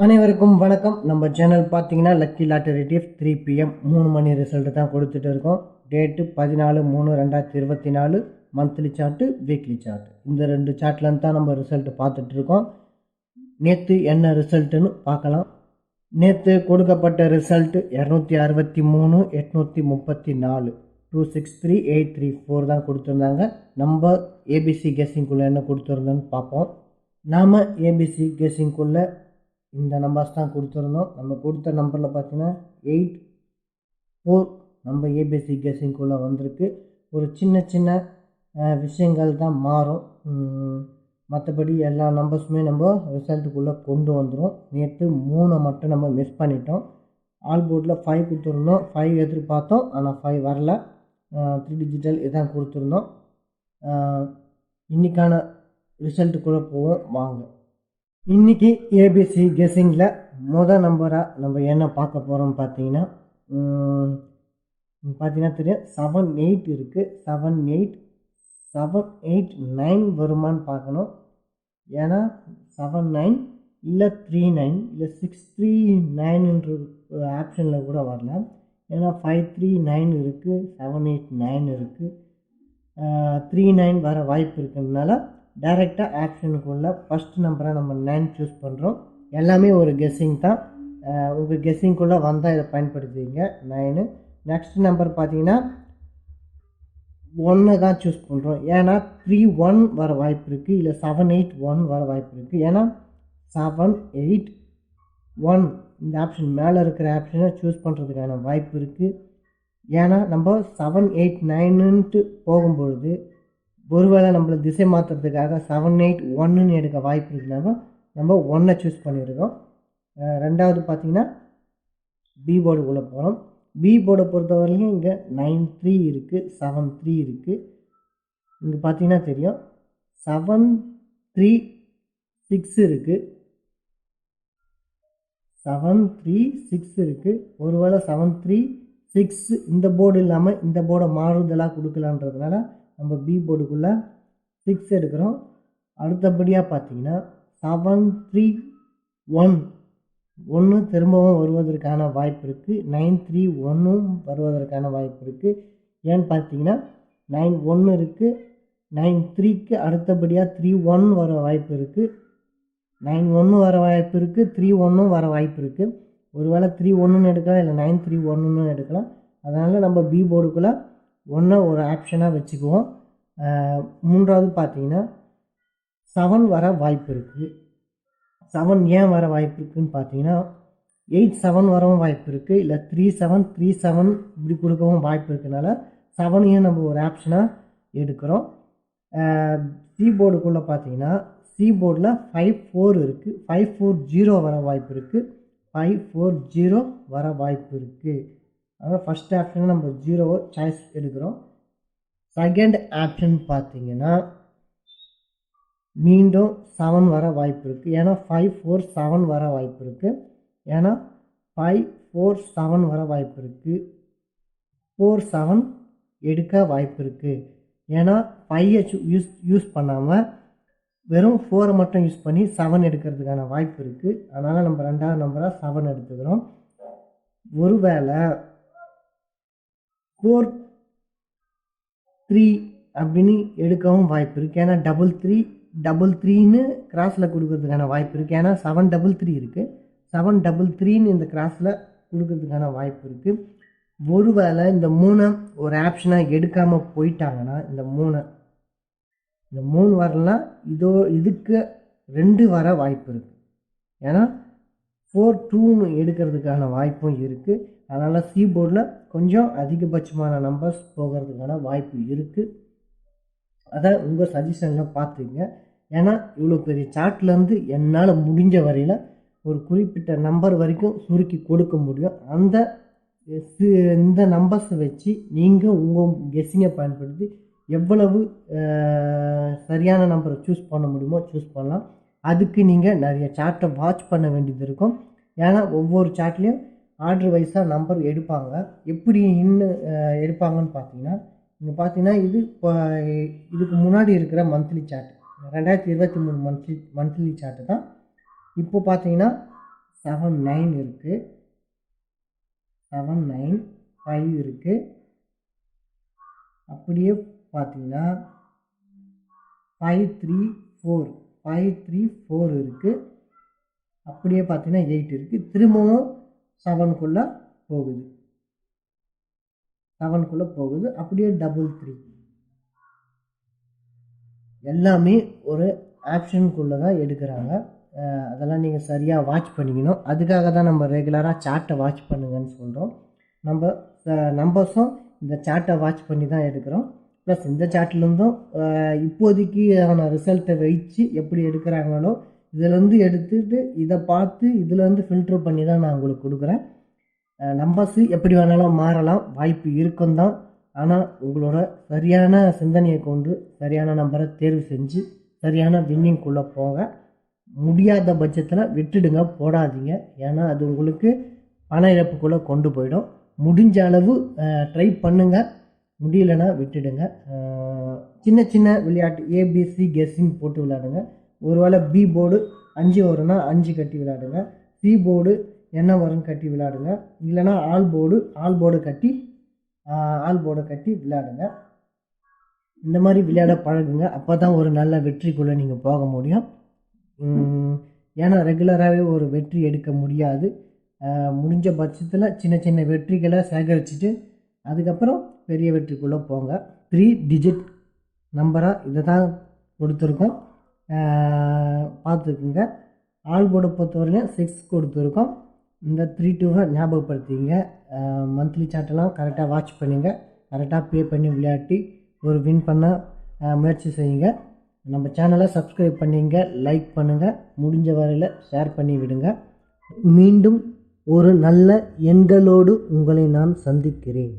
அனைவருக்கும் வணக்கம். நம்ம சேனல் பார்த்தீங்கன்னா லக்கி லாட்டரி டிப் 3 PM 3 மணி ரிசல்ட் தான் கொடுத்துட்டு இருக்கோம். Date 14/3/2024, monthly chart, weekly chart. இந்த 2 சார்ட்லேருந்து தான் நம்ம ரிசல்ட் பார்த்துட்டு இருக்கோம். நேற்று என்ன ரிசல்ட்டுன்னு பார்க்கலாம். நேற்று கொடுக்கப்பட்ட ரிசல்ட் 263 834 263 834 தான் கொடுத்துருந்தாங்க. நம்ம ஏபிசி கெஸ்ஸிங்குள்ளே என்ன கொடுத்துருந்தோன்னு பார்ப்போம். நாம் ஏபிசி கெஸ்ஸிங்குள்ளே இந்த நம்பர்ஸ் தான் கொடுத்துருந்தோம். நம்ம கொடுத்த நம்பரில் பார்த்தீங்கன்னா 8-4 நம்ம ஏபிசி கெஸ்ஸிங்குள்ளே வந்திருக்கு. ஒரு சின்ன சின்ன விஷயங்கள் தான் மாறும், மற்றபடி எல்லா நம்பர்ஸுமே நம்ம ரிசல்ட்டுக்குள்ளே கொண்டு வந்துடும். நேற்று 3 மட்டும் நம்ம மிஸ் பண்ணிட்டோம். ஆல் போர்டில் 5 கொடுத்துருந்தோம், 5 எதிர்பார்த்தோம், ஆனால் 5 வரல. 3 டிஜிட்டல் இதான் கொடுத்துருந்தோம். இன்றைக்கான ரிசல்ட்டுக்குள்ளே போவோம் வாங்க. இன்றைக்கி ஏபிசி கெஸ்ஸிங்கில் மொதல் நம்பராக நம்ம என்ன பார்க்க போகிறோம் பார்த்தீங்கன்னா தெரியும் 7-8 இருக்குது. 7-8 வருமானு பார்க்கணும். ஏன்னா 7-9 இல்லை 3-9 இல்லை 6-3-9 ஆப்ஷனில் கூட வரலாம். ஏன்னா 5-3-9 இருக்குது, 7-8-9 இருக்குது, 3-9 வர வாய்ப்பு இருக்கிறதுனால டைரெக்டாக ஆப்ஷனுக்குள்ளே ஃபஸ்ட் நம்பரை நம்ம 9 சூஸ் பண்ணுறோம். எல்லாமே ஒரு கெஸ்ஸிங் தான். உங்கள் கெஸ்ஸிங்குள்ளே வந்தால் இதை பயன்படுத்திங்க 9. நெக்ஸ்ட் நம்பர் பார்த்தீங்கன்னா 1 தான் சூஸ் பண்ணுறோம். ஏன்னா 3-1 வர வாய்ப்பு இருக்குது, இல்லை 7-8-1 வர வாய்ப்பு இருக்குது. ஏன்னா 7-8-1 இந்த ஆப்ஷன் மேலே இருக்கிற ஆப்ஷனை சூஸ் பண்ணுறதுக்கான வாய்ப்பு இருக்குது. ஏன்னா நம்ம 7-8-9ன்ட்டு போகும்பொழுது ஒருவேளை நம்மளை திசை மாற்றுறதுக்காக 7-8-1ன்னு எடுக்க வாய்ப்பு இருக்குனாலும் நம்ம 1 சூஸ் பண்ணியிருக்கோம். ரெண்டாவது பார்த்திங்கன்னா பி போர்டுக்குள்ளே போகிறோம். பி போர்டை பொறுத்தவரையிலும் இங்கே 9-3 இருக்குது, 7-3 இருக்குது. இங்கே பார்த்தீங்கன்னா தெரியும் 7-3-6 இருக்குது, 7-3-6 இருக்குது. ஒருவேளை 7-3-6 இந்த போர்டு இல்லாமல் இந்த போர்டை மாறுதலாக கொடுக்கலான்றதுனால நம்ம பி போர்டுக்குள்ளே 6 எடுக்கிறோம். அடுத்தபடியாக பார்த்தீங்கன்னா 7-3-1 திரும்பவும் வருவதற்கான வாய்ப்பு இருக்குது. 9-3-1 வருவதற்கான வாய்ப்பு இருக்குது. ஏன்னு பார்த்தீங்கன்னா 9-1 இருக்குது, 9-3க்கு அடுத்தபடியாக 3-1 வர வாய்ப்பு இருக்குது, 9-1 வர வாய்ப்பு இருக்குது, 3-1 வர வாய்ப்பு இருக்குது. ஒருவேளை 3-1ன்னு எடுக்கலாம், இல்லை 9-3-1ன்னு எடுக்கலாம். அதனால் நம்ம பி போர்டுக்குள்ளே 1 ஒரு ஆப்ஷனாக வச்சுக்குவோம். மூன்றாவது பார்த்தீங்கன்னா 7 வர வாய்ப்பு இருக்குது. 7 ஏன் வர வாய்ப்பு இருக்குதுன்னு பார்த்தீங்கன்னா 8-7 வரவும் வாய்ப்பு இருக்குது, இல்லை 3-7-3-7 இப்படி கொடுக்கவும் வாய்ப்பு இருக்கிறதுனால 7 நம்ம ஒரு ஆப்ஷனாக எடுக்கிறோம். சி போர்டுக்குள்ளே பார்த்தீங்கன்னா சி போர்டில் 5-4 இருக்குது, 5-4-0 வர வாய்ப்பு இருக்குது, 5-4-0 வர வாய்ப்பு இருக்குது. அதனால் ஃபஸ்ட் ஆப்ஷனை நம்ம 0 சாய்ஸ் எடுக்கிறோம். செகண்ட் ஆப்ஷன் பார்த்தீங்கன்னா மீண்டும் 7 வர வாய்ப்பு இருக்குது. ஏன்னா 5-4-7 வர வாய்ப்பு இருக்குது. ஏன்னா 5-4-7 வர வாய்ப்பு இருக்குது, 4-7 எடுக்க வாய்ப்பு இருக்குது. ஏன்னா 5 யூஸ் பண்ணாமல் வெறும் 4 மட்டும் யூஸ் பண்ணி 7 எடுக்கிறதுக்கான வாய்ப்பு இருக்குது. அதனால் நம்ம ரெண்டாவது நம்பராக 7 எடுத்துக்கிறோம். ஒருவேளை 4-3 அப்படின்னு எடுக்கவும் வாய்ப்பு இருக்குது. ஏன்னா 3-3-3ன்னு கிராஸில் கொடுக்கறதுக்கான வாய்ப்பு இருக்குது. ஏன்னா 7-3 இருக்குது, 7-3-3ன்னு இந்த கிராஸில் கொடுக்கறதுக்கான வாய்ப்பு இருக்குது. ஒருவேளை இந்த 3 ஒரு ஆப்ஷனாக எடுக்காமல் போயிட்டாங்கன்னா இந்த 3 வரலாம், இதுக்கு 2 வர வாய்ப்பு இருக்குது. ஏன்னா 4-2ன்னு எடுக்கிறதுக்கான வாய்ப்பும் இருக்குது. அதனால் சி போர்டில் கொஞ்சம் அதிகபட்சமான நம்பர்ஸ் போகிறதுக்கான வாய்ப்பு இருக்குது. அதை உங்கள் சஜஷனில் பார்த்துங்க. ஏன்னா இவ்வளோ பெரிய சார்ட்லேருந்து என்னால் முடிஞ்ச வரையில் ஒரு குறிப்பிட்ட நம்பர் வரைக்கும் சுருக்கி கொடுக்க முடியும். இந்த நம்பர்ஸை வச்சு நீங்கள் உங்கள் கெஸ்ஸிங்கை பயன்படுத்தி எவ்வளவு சரியான நம்பரை சூஸ் பண்ண முடியுமோ சூஸ் பண்ணலாம். அதுக்கு நீங்கள் நிறைய சார்ட்டை வாட்ச் பண்ண வேண்டியது இருக்கும். ஏன்னா ஒவ்வொரு சார்ட்லேயும் ஆர்டர் வைஸாக நம்பர் எடுப்பாங்க. எப்படி இன்னும் எடுப்பாங்கன்னு பார்த்தீங்கன்னா இங்கே பார்த்தீங்கன்னா இதுக்கு முன்னாடி இருக்கிற மந்த்லி சார்ட் 2023 மந்த்லி சார்ட்டு தான். இப்போ பார்த்தீங்கன்னா 7 9 இருக்குது, 7 9 5 இருக்குது. அப்படியே பார்த்தீங்கன்னா 5 3 4 5 3 4 இருக்குது. அப்படியே பார்த்தீங்கன்னா 8 இருக்குது. திரும்பவும் 7க்குள்ளே போகுது, 7க்குள்ளே போகுது. அப்படியே 3 3 எல்லாமே ஒரு ஆப்ஷனுக்குள்ளே தான் எடுக்கிறாங்க. அதெல்லாம் நீங்கள் சரியாக வாட்ச் பண்ணிக்கணும். அதுக்காக தான் நம்ம ரெகுலராக சார்ட்டை வாட்ச் பண்ணுங்கன்னு சொல்கிறோம். நம்ம நம்பர்ஸும் இந்த சார்ட்டை வாட்ச் பண்ணி தான் எடுக்கிறோம். ப்ளஸ் இந்த சார்ட்லேருந்தும் இப்போதைக்கு ரிசல்ட்டை வச்சு எப்படி எடுக்கிறாங்களோ இதிலேருந்து எடுத்துகிட்டு இதை பார்த்து இதிலேருந்து ஃபில்ட்ரு பண்ணி தான் நான் உங்களுக்கு கொடுக்குறேன். நம்பர்ஸு எப்படி வேணாலும் மாறலாம், வாய்ப்பு இருக்கும் தான். ஆனால் உங்களோட சரியான சிந்தனையை கொண்டு சரியான நம்பரை தேர்வு செஞ்சு சரியான வின்னிங்குள்ளே போங்க. முடியாத பட்சத்தில் விட்டுடுங்க, போடாதீங்க. ஏன்னா அது உங்களுக்கு பண இழப்புக்குள்ளே கொண்டு போயிடும். முடிஞ்ச அளவு ட்ரை பண்ணுங்கள், முடியலன்னா விட்டுடுங்க. சின்ன சின்ன விளையாட்டு ஏபிசி கெஸ்ஸிங் போட்டு விளையாடுங்க. ஒருவேளை பி போர்டு 5 வரும்னா 5 கட்டி விளையாடுங்க. சி போர்டு என்ன வரும்னு கட்டி விளையாடுங்க. இல்லைனா ஆல் போர்டு கட்டி விளையாடுங்க. இந்த மாதிரி விளையாட பழகுங்க. அப்போ தான் ஒரு நல்ல வெற்றிக்குள்ளே நீங்கள் போக முடியும். ஏன்னா ரெகுலராகவே ஒரு வெற்றி எடுக்க முடியாது. முடிஞ்ச பட்சத்தில் சின்ன சின்ன வெற்றிகளை சேகரிச்சுட்டு அதுக்கப்புறம் பெரிய வெற்றிக்குள்ளே போங்க. 3 டிஜிட் நம்பராக இதை தான் கொடுத்துருக்கோம், பார்த்துக்குங்க. ஆல் போர்டை பொறுத்தவரையிலும் 6 கொடுத்துருக்கோம். இந்த 3 2 ஞாபகப்படுத்திங்க. மந்த்லி சார்ட்டெல்லாம் கரெக்டாக வாட்ச் பண்ணுங்கள், கரெக்டாக பே பண்ணி விளையாட்டி ஒரு வின் பண்ண முயற்சி செய்யுங்க. நம்ம சேனலை சப்ஸ்கிரைப் பண்ணிங்க, லைக் பண்ணுங்கள், முடிஞ்ச வரையில் ஷேர் பண்ணி விடுங்க. மீண்டும் ஒரு நல்ல எண்களோடு உங்களை நான் சந்திக்கிறேன்.